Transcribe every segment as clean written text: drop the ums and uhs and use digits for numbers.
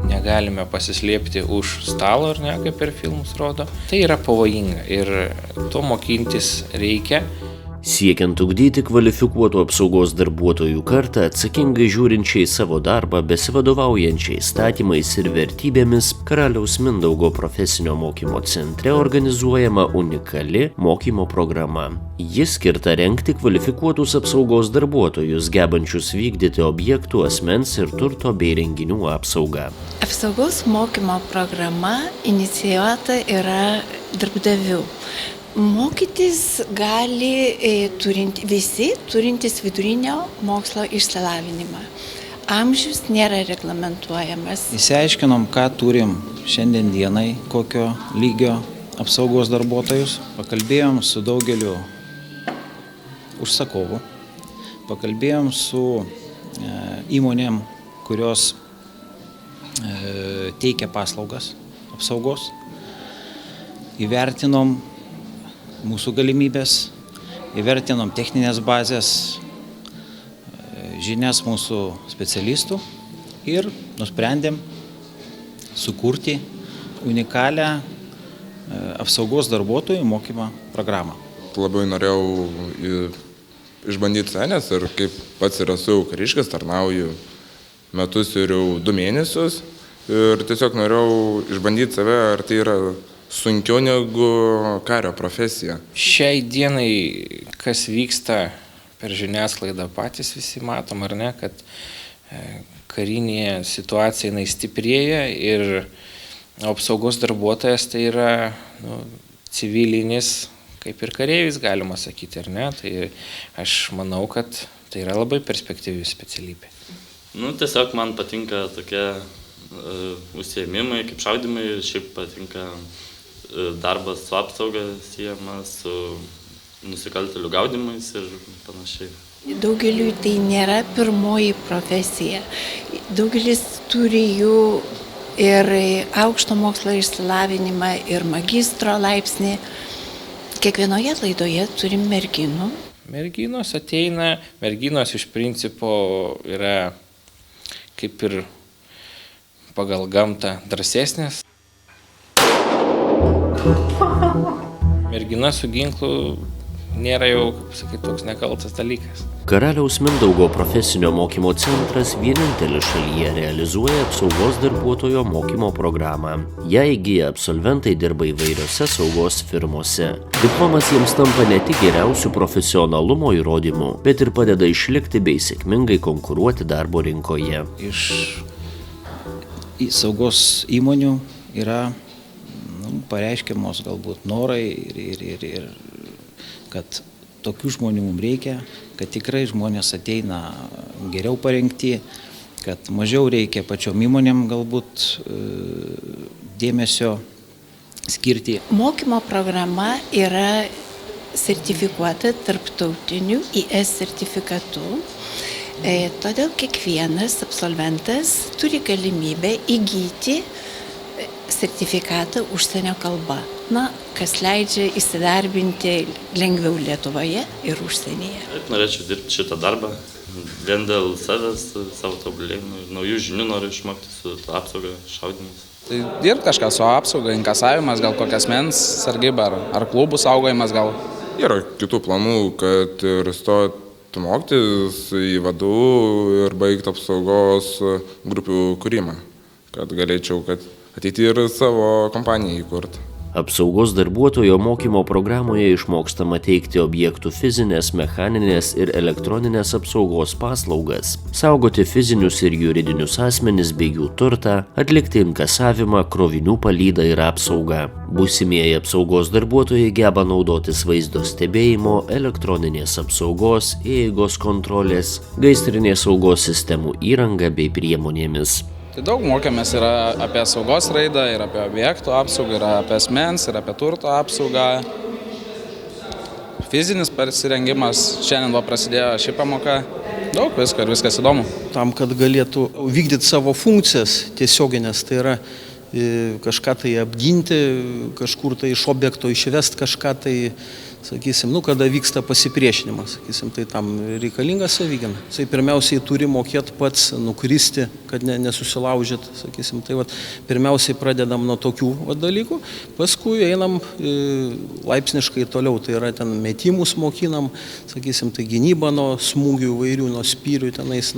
Negalime pasislėpti už stalo, ar ne, kaip per filmus rodo. Tai yra pavojinga ir to mokintis reikia. Siekiant ugdyti kvalifikuotų apsaugos darbuotojų kartą, atsakingai žiūrinčiai savo darbą, besivadovaujančiai įstatymais ir vertybėmis, Karaliaus Mindaugo profesinio mokymo centre organizuojama unikali mokymo programa. Ji skirta rengti kvalifikuotus apsaugos darbuotojus, gebančius vykdyti objektų, asmens ir turto bei renginių apsaugą. Apsaugos mokymo programa inicijuota yra darbdavių. Mokytis gali visi turintys vidurinio mokslo išsilavinimą. Amžius nėra reglamentuojamas. Įsiaiškinom, ką turim šiandien dienai, kokio lygio apsaugos darbuotojus. Pakalbėjom su daugeliu užsakovų. Pakalbėjom su įmonėm, kurios teikia paslaugas apsaugos. Įvertinom mūsų galimybės, įvertinom techninės bazės, žinias mūsų specialistų ir nusprendėm sukurti unikalią apsaugos darbuotojų mokymo programą. Labai norėjau išbandyti save, nes ir kaip pats ir esu kariškis, tarnauju metus ir jau 2 mėnesius ir tiesiog norėjau išbandyti save, ar tai yra sunkiau negu kario profesija. Šiai dienai, kas vyksta per žiniasklaidą, patys visi matom, ar ne, kad karinėje situacija jinai stiprėja ir apsaugos darbuotojas tai yra civilinis, kaip ir kareivis galima sakyti, ar ne. Tai aš manau, kad tai yra labai perspektyvi specialybė. Tiesiog man patinka tokie užsiėmimai, kaip šaudymai, šiaip patinka darbas su apsauga siejamas, su nusikaltėlių gaudymais ir panašiai. Daugeliui tai nėra pirmoji profesija. Daugelis turi jų ir aukšto mokslo išsilavinimą, ir magistro laipsnį. Kiekvienoje laidoje turim merginų. Merginos ateina, merginos iš principo yra kaip ir pagal gamtą drąsesnės. Mergina su ginklu nėra jau, kaip sakyti, toks nekaltas dalykas. Karaliaus Mindaugo profesinio mokymo centras vienintelis šalyje realizuoja apsaugos darbuotojo mokymo programą. Ją įgiję absolventai dirba įvairiose saugos firmose. Diplomas jiems tampa ne tik geriausių profesionalumo įrodymų, bet ir padeda išlikti bei sėkmingai konkuruoti darbo rinkoje. Iš saugos įmonių yra pareiškiamos galbūt norai ir kad tokių žmonių mums reikia, kad tikrai žmonės ateina geriau parengti, kad mažiau reikia pačiom įmonėm galbūt dėmesio skirti. Mokymo programa yra sertifikuota tarptautiniu IS sertifikatu. Todėl kiekvienas absolventas turi galimybę įgyti sertifikatą užsienio kalba, kas leidžia įsidarbinti lengviau Lietuvoje ir užsienyje. Norėčiau dirbti šitą darbą, vien dėl savęs, savo tobulėjimų, naujų žinių noriu išmokti su apsauga, šaudymus. Tai dirbti kažką su apsauga, inkasavimas, gal kokias asmens sargyba ar klubų saugojimas gal. Yra kitų planų, kad ir stoti mokytis į vadų ir baigti apsaugos grupių kūrimą, kad galėčiau ateityje ir savo kompaniją įkurti. Apsaugos darbuotojo mokymo programoje išmokstama teikti objektų fizinės, mechaninės ir elektroninės apsaugos paslaugas, saugoti fizinius ir juridinius asmenis bei jų turtą, atlikti inkasavimą, krovinių palydą ir apsaugą. Būsimieji apsaugos darbuotojai geba naudotis vaizdo stebėjimo, elektroninės apsaugos, įeigos kontrolės, gaisrinės saugos sistemų įranga bei priemonėmis. Tai daug mokėmės yra apie saugos raidą, ir apie objektų apsaugą, ir apie asmens, ir apie turto apsaugą. Fizinis pasirengimas, šiandien prasidėjo ši pamoka. Daug visko ir viskas įdomu. Tam, kad galėtų vykdyti savo funkcijas tiesioginės, tai yra kažką tai apginti, kažkur tai iš objekto išvesti kažką tai sakysim, kada vyksta pasipriešinimas, sakysim, tai tam reikalinga savigyna. Jisai pirmiausiai turi mokėti pats nukristi, kad nesusilaužyt, sakysim, tai pirmiausiai pradedam nuo tokių dalykų, paskui einam laipsniškai toliau, tai yra ten metimus mokinam, sakysim, tai gynyba nuo smūgių įvairių, nuo spyrių tenais,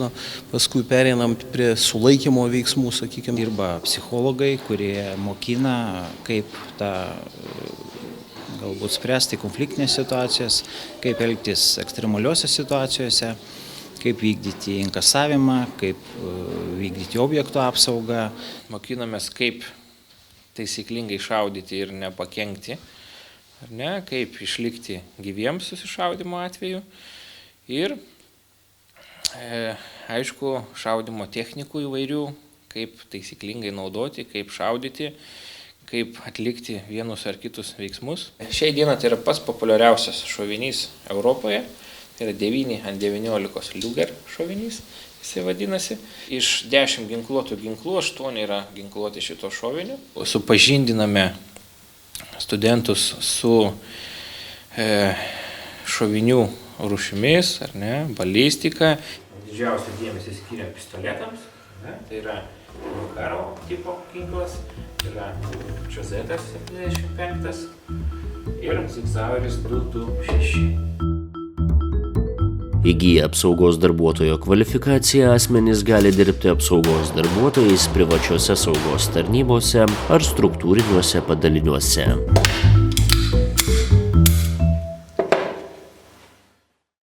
paskui pereinam prie sulaikymo veiksmų, sakykim. Dirba psichologai, kurie mokina, kaip galbūt spręsti konfliktinės situacijas, kaip elgtis ekstremaliuose situacijose, kaip vykdyti inkasavimą, kaip vykdyti objektų apsaugą. Mokinamės, kaip taisyklingai šaudyti ir nepakenkti, ar ne, kaip išlikti gyviems susišaudimo atveju ir, aišku, šaudimo technikų įvairių, kaip taisyklingai naudoti, kaip šaudyti, kaip atlikti vienus ar kitus veiksmus. Šiai dieną tai yra pats populiariausias šovinys Europoje, tai yra 9x19 Luger šovinys, jisai vadinasi. Iš 10 ginkluotų ginklų 8 yra ginkluoti šito šoviniu. Supažindiname studentus su šovinių rūšimis, ar ne, balistika. Didžiausią dėmesį skiriam pistoletams, ne, tai yra karo tipo ginklas, yra Čiuzetas 75 ir Zigzaueris 226. Įgyję apsaugos darbuotojo kvalifikaciją, asmenys gali dirbti apsaugos darbuotojais privačiose saugos tarnybose ar struktūriniuose padaliniuose.